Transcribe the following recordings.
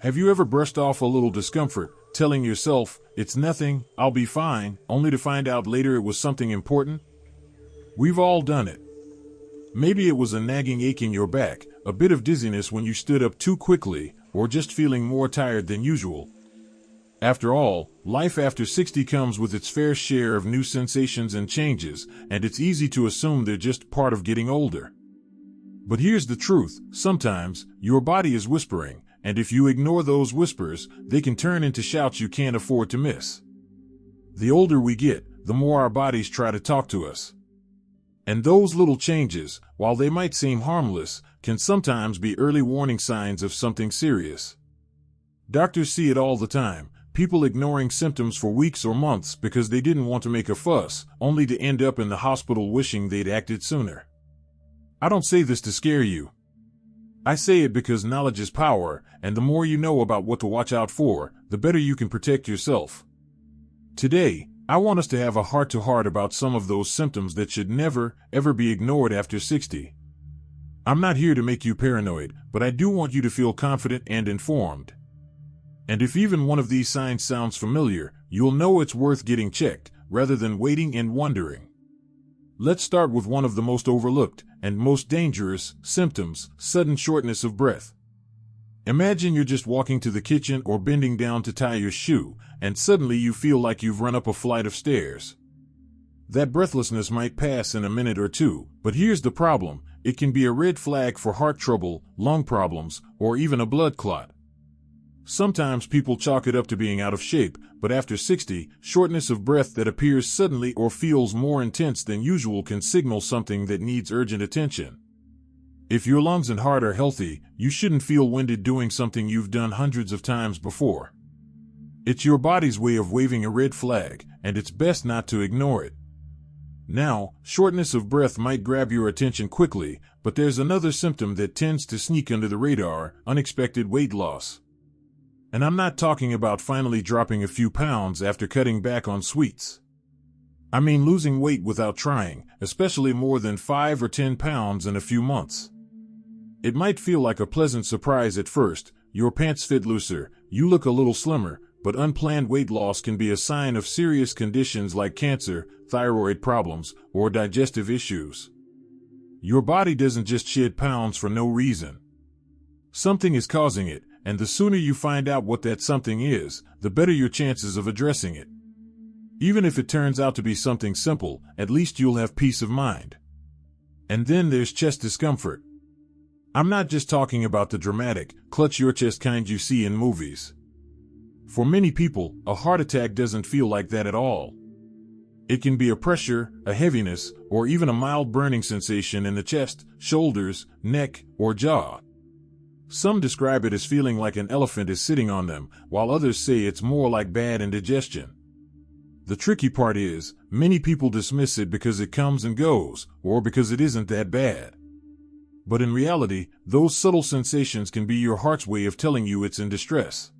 Have you ever brushed off a little discomfort, telling yourself, "It's nothing, I'll be fine," only to find out later it was something important? We've all done it. Maybe it was a nagging ache in your back, a bit of dizziness when you stood up too quickly, or just feeling more tired than usual. After all, life after 60 comes with its fair share of new sensations and changes, and it's easy to assume they're just part of getting older. But here's the truth: sometimes, your body is whispering, and if you ignore those whispers, they can turn into shouts you can't afford to miss. The older we get, the more our bodies try to talk to us. And those little changes, while they might seem harmless, can sometimes be early warning signs of something serious. Doctors see it all the time, people ignoring symptoms for weeks or months because they didn't want to make a fuss, only to end up in the hospital wishing they'd acted sooner. I don't say this to scare you. I say it because knowledge is power, and the more you know about what to watch out for, the better you can protect yourself. Today, I want us to have a heart-to-heart about some of those symptoms that should never, ever be ignored after 60. I'm not here to make you paranoid, but I do want you to feel confident and informed. And if even one of these signs sounds familiar, you'll know it's worth getting checked, rather than waiting and wondering. Let's start with one of the most overlooked and most dangerous symptoms: sudden shortness of breath. Imagine you're just walking to the kitchen or bending down to tie your shoe, and suddenly you feel like you've run up a flight of stairs. That breathlessness might pass in a minute or two, but here's the problem: it can be a red flag for heart trouble, lung problems, or even a blood clot. Sometimes people chalk it up to being out of shape, but after 60, shortness of breath that appears suddenly or feels more intense than usual can signal something that needs urgent attention. If your lungs and heart are healthy, you shouldn't feel winded doing something you've done hundreds of times before. It's your body's way of waving a red flag, and it's best not to ignore it. Now, shortness of breath might grab your attention quickly, but there's another symptom that tends to sneak under the radar: unexpected weight loss. And I'm not talking about finally dropping a few pounds after cutting back on sweets. I mean losing weight without trying, especially more than 5 or 10 pounds in a few months. It might feel like a pleasant surprise at first: your pants fit looser, you look a little slimmer, but unplanned weight loss can be a sign of serious conditions like cancer, thyroid problems, or digestive issues. Your body doesn't just shed pounds for no reason. Something is causing it, and the sooner you find out what that something is, the better your chances of addressing it. Even if it turns out to be something simple, at least you'll have peace of mind. And then there's chest discomfort. I'm not just talking about the dramatic, clutch your chest kind you see in movies. For many people, a heart attack doesn't feel like that at all. It can be a pressure, a heaviness, or even a mild burning sensation in the chest, shoulders, neck, or jaw. Some describe it as feeling like an elephant is sitting on them, while others say it's more like bad indigestion. The tricky part is, many people dismiss it because it comes and goes, or because it isn't that bad. But in reality, those subtle sensations can be your heart's way of telling you it's in distress.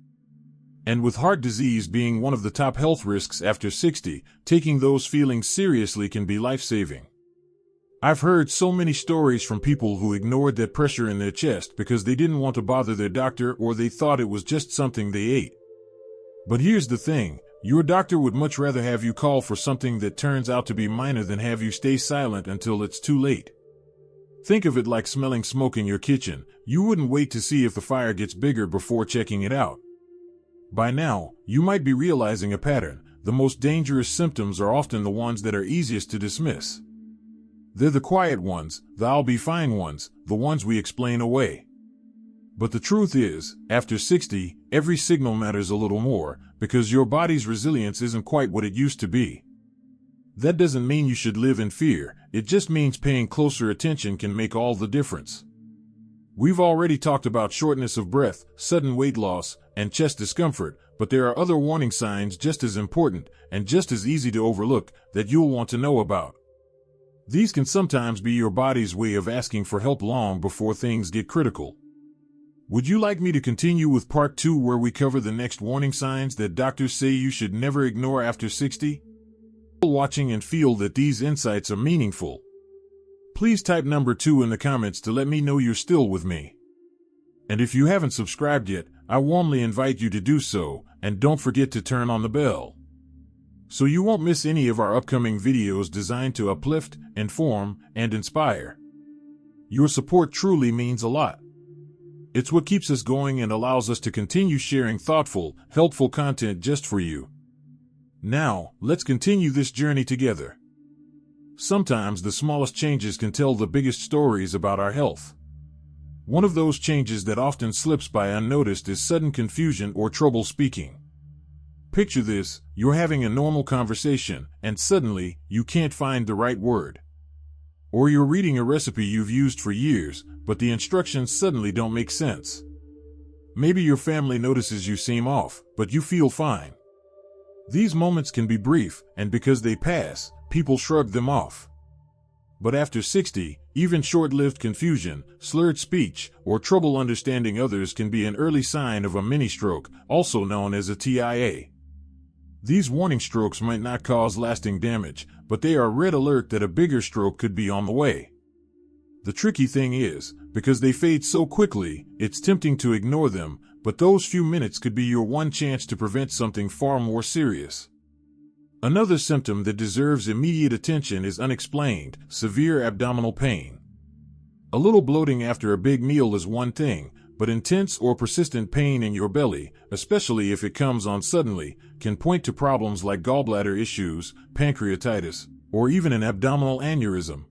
And with heart disease being one of the top health risks after 60, taking those feelings seriously can be life-saving. I've heard so many stories from people who ignored that pressure in their chest because they didn't want to bother their doctor, or they thought it was just something they ate. But here's the thing: your doctor would much rather have you call for something that turns out to be minor than have you stay silent until it's too late. Think of it like smelling smoke in your kitchen. You wouldn't wait to see if the fire gets bigger before checking it out. By now, you might be realizing a pattern: the most dangerous symptoms are often the ones that are easiest to dismiss. They're the quiet ones, the "I'll be fine" ones, the ones we explain away. But the truth is, after 60, every signal matters a little more, because your body's resilience isn't quite what it used to be. That doesn't mean you should live in fear, it just means paying closer attention can make all the difference. We've already talked about shortness of breath, sudden weight loss, and chest discomfort, but there are other warning signs just as important, and just as easy to overlook, that you'll want to know about. These can sometimes be your body's way of asking for help long before things get critical. Would you like me to continue with part 2, where we cover the next warning signs that doctors say you should never ignore after 60? Watching and feel that these insights are meaningful. Please type number 2 in the comments to let me know you're still with me. And if you haven't subscribed yet, I warmly invite you to do so, and don't forget to turn on the bell, so you won't miss any of our upcoming videos designed to uplift, inform, and inspire. Your support truly means a lot. It's what keeps us going and allows us to continue sharing thoughtful, helpful content just for you. Now, let's continue this journey together. Sometimes the smallest changes can tell the biggest stories about our health. One of those changes that often slips by unnoticed is sudden confusion or trouble speaking. Picture this: you're having a normal conversation, and suddenly, you can't find the right word. Or you're reading a recipe you've used for years, but the instructions suddenly don't make sense. Maybe your family notices you seem off, but you feel fine. These moments can be brief, and because they pass, people shrug them off. But after 60, even short-lived confusion, slurred speech, or trouble understanding others can be an early sign of a mini-stroke, also known as a TIA. These warning strokes might not cause lasting damage, but they are a red alert that a bigger stroke could be on the way. The tricky thing is, because they fade so quickly, it's tempting to ignore them, but those few minutes could be your one chance to prevent something far more serious. Another symptom that deserves immediate attention is unexplained, severe abdominal pain. A little bloating after a big meal is one thing, but intense or persistent pain in your belly, especially if it comes on suddenly, can point to problems like gallbladder issues, pancreatitis, or even an abdominal aneurysm.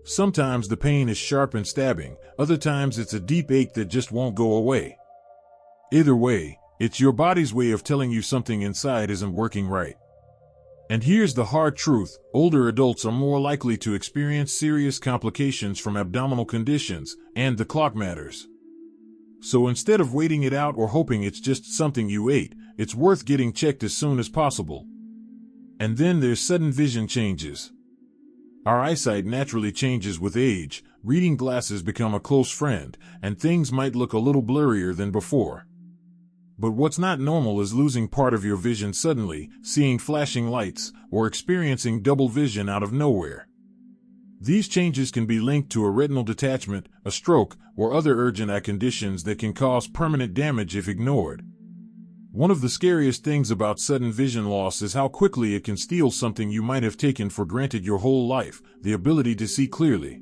Sometimes the pain is sharp and stabbing, other times it's a deep ache that just won't go away. Either way, it's your body's way of telling you something inside isn't working right. And here's the hard truth: older adults are more likely to experience serious complications from abdominal conditions, and the clock matters. So instead of waiting it out or hoping it's just something you ate, it's worth getting checked as soon as possible. And then there's sudden vision changes. Our eyesight naturally changes with age, reading glasses become a close friend, and things might look a little blurrier than before. But what's not normal is losing part of your vision suddenly, seeing flashing lights, or experiencing double vision out of nowhere. These changes can be linked to a retinal detachment, a stroke, or other urgent eye conditions that can cause permanent damage if ignored. One of the scariest things about sudden vision loss is how quickly it can steal something you might have taken for granted your whole life, the ability to see clearly.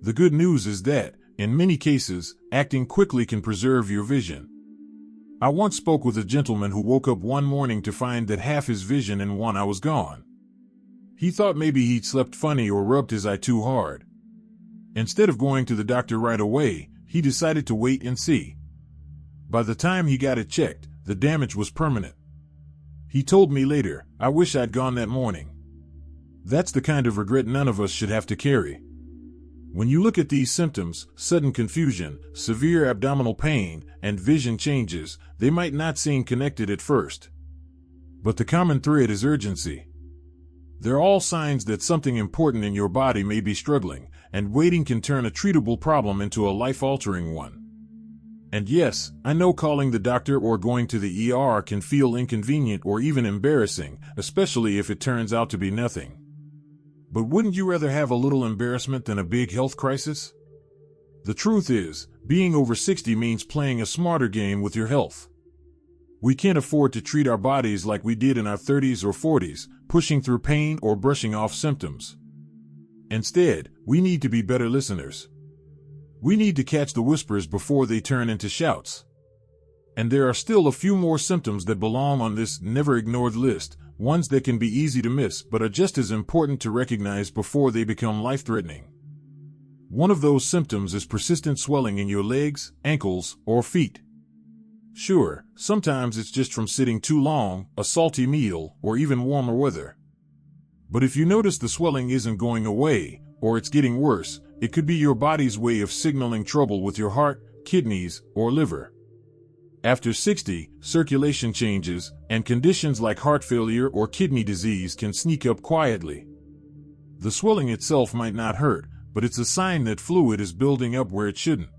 The good news is that, in many cases, acting quickly can preserve your vision. I once spoke with a gentleman who woke up one morning to find that half his vision in one eye was gone. He thought maybe he'd slept funny or rubbed his eye too hard. Instead of going to the doctor right away, he decided to wait and see. By the time he got it checked, the damage was permanent. He told me later, "I wish I'd gone that morning." That's the kind of regret none of us should have to carry. When you look at these symptoms, sudden confusion, severe abdominal pain, and vision changes, they might not seem connected at first. But the common thread is urgency. They're all signs that something important in your body may be struggling, and waiting can turn a treatable problem into a life-altering one. And yes, I know calling the doctor or going to the ER can feel inconvenient or even embarrassing, especially if it turns out to be nothing. But wouldn't you rather have a little embarrassment than a big health crisis? The truth is, being over 60 means playing a smarter game with your health. We can't afford to treat our bodies like we did in our 30s or 40s, pushing through pain or brushing off symptoms. Instead, we need to be better listeners. We need to catch the whispers before they turn into shouts. And there are still a few more symptoms that belong on this never-ignored list, ones that can be easy to miss but are just as important to recognize before they become life-threatening. One of those symptoms is persistent swelling in your legs, ankles, or feet. Sure, sometimes it's just from sitting too long, a salty meal, or even warmer weather. But if you notice the swelling isn't going away, or it's getting worse, it could be your body's way of signaling trouble with your heart, kidneys, or liver. After 60, circulation changes, and conditions like heart failure or kidney disease can sneak up quietly. The swelling itself might not hurt, but it's a sign that fluid is building up where it shouldn't.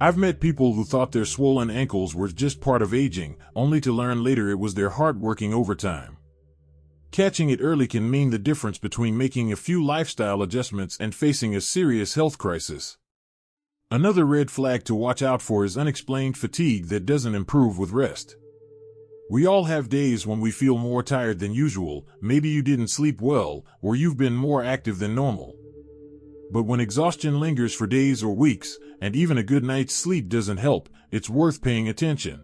I've met people who thought their swollen ankles were just part of aging, only to learn later it was their heart working overtime. Catching it early can mean the difference between making a few lifestyle adjustments and facing a serious health crisis. Another red flag to watch out for is unexplained fatigue that doesn't improve with rest. We all have days when we feel more tired than usual. Maybe you didn't sleep well, or you've been more active than normal. But when exhaustion lingers for days or weeks, and even a good night's sleep doesn't help, it's worth paying attention.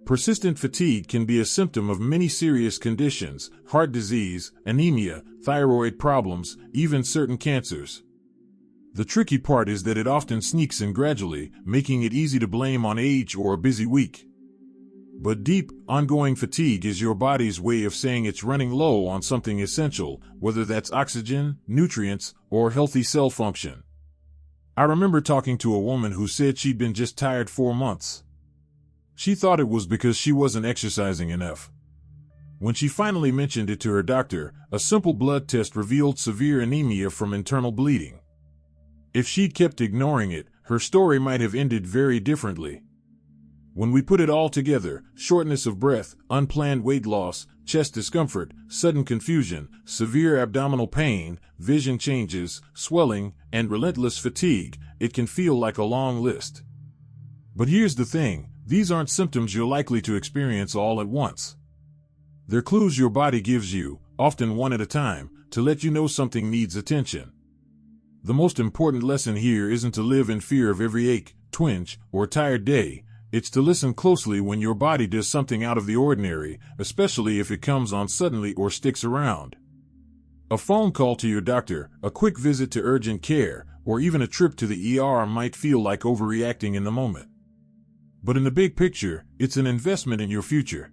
Persistent fatigue can be a symptom of many serious conditions: heart disease, anemia, thyroid problems, even certain cancers. The tricky part is that it often sneaks in gradually, making it easy to blame on age or a busy week. But deep, ongoing fatigue is your body's way of saying it's running low on something essential, whether that's oxygen, nutrients, or healthy cell function. I remember talking to a woman who said she'd been just tired 4 months. She thought it was because she wasn't exercising enough. When she finally mentioned it to her doctor, a simple blood test revealed severe anemia from internal bleeding. If she'd kept ignoring it, her story might have ended very differently. When we put it all together, shortness of breath, unplanned weight loss, chest discomfort, sudden confusion, severe abdominal pain, vision changes, swelling, and relentless fatigue, it can feel like a long list. But here's the thing, these aren't symptoms you're likely to experience all at once. They're clues your body gives you, often one at a time, to let you know something needs attention. The most important lesson here isn't to live in fear of every ache, twinge, or tired day. It's to listen closely when your body does something out of the ordinary, especially if it comes on suddenly or sticks around. A phone call to your doctor, a quick visit to urgent care, or even a trip to the ER might feel like overreacting in the moment. But in the big picture, it's an investment in your future.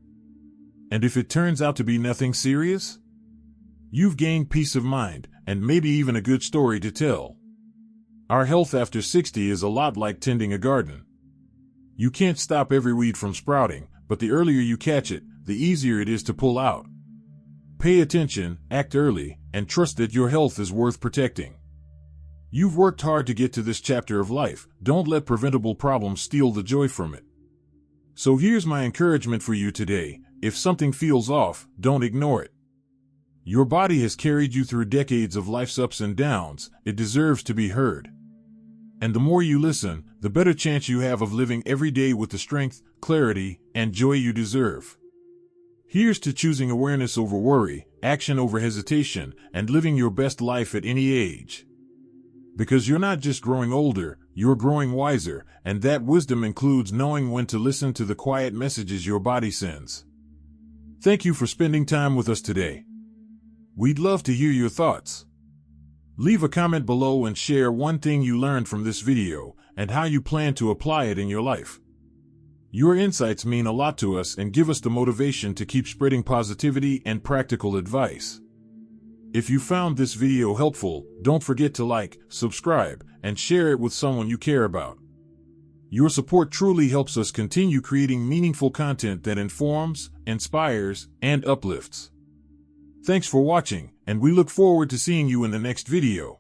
And if it turns out to be nothing serious, you've gained peace of mind, and maybe even a good story to tell. Our health after 60 is a lot like tending a garden. You can't stop every weed from sprouting, but the earlier you catch it, the easier it is to pull out. Pay attention, act early, and trust that your health is worth protecting. You've worked hard to get to this chapter of life. Don't let preventable problems steal the joy from it. So here's my encouragement for you today. If something feels off, don't ignore it. Your body has carried you through decades of life's ups and downs. It deserves to be heard. And the more you listen, the better chance you have of living every day with the strength, clarity, and joy you deserve. Here's to choosing awareness over worry, action over hesitation, and living your best life at any age. Because you're not just growing older, you're growing wiser, and that wisdom includes knowing when to listen to the quiet messages your body sends. Thank you for spending time with us today. We'd love to hear your thoughts. Leave a comment below and share one thing you learned from this video and how you plan to apply it in your life. Your insights mean a lot to us and give us the motivation to keep spreading positivity and practical advice. If you found this video helpful, don't forget to like, subscribe, and share it with someone you care about. Your support truly helps us continue creating meaningful content that informs, inspires, and uplifts. Thanks for watching, and we look forward to seeing you in the next video.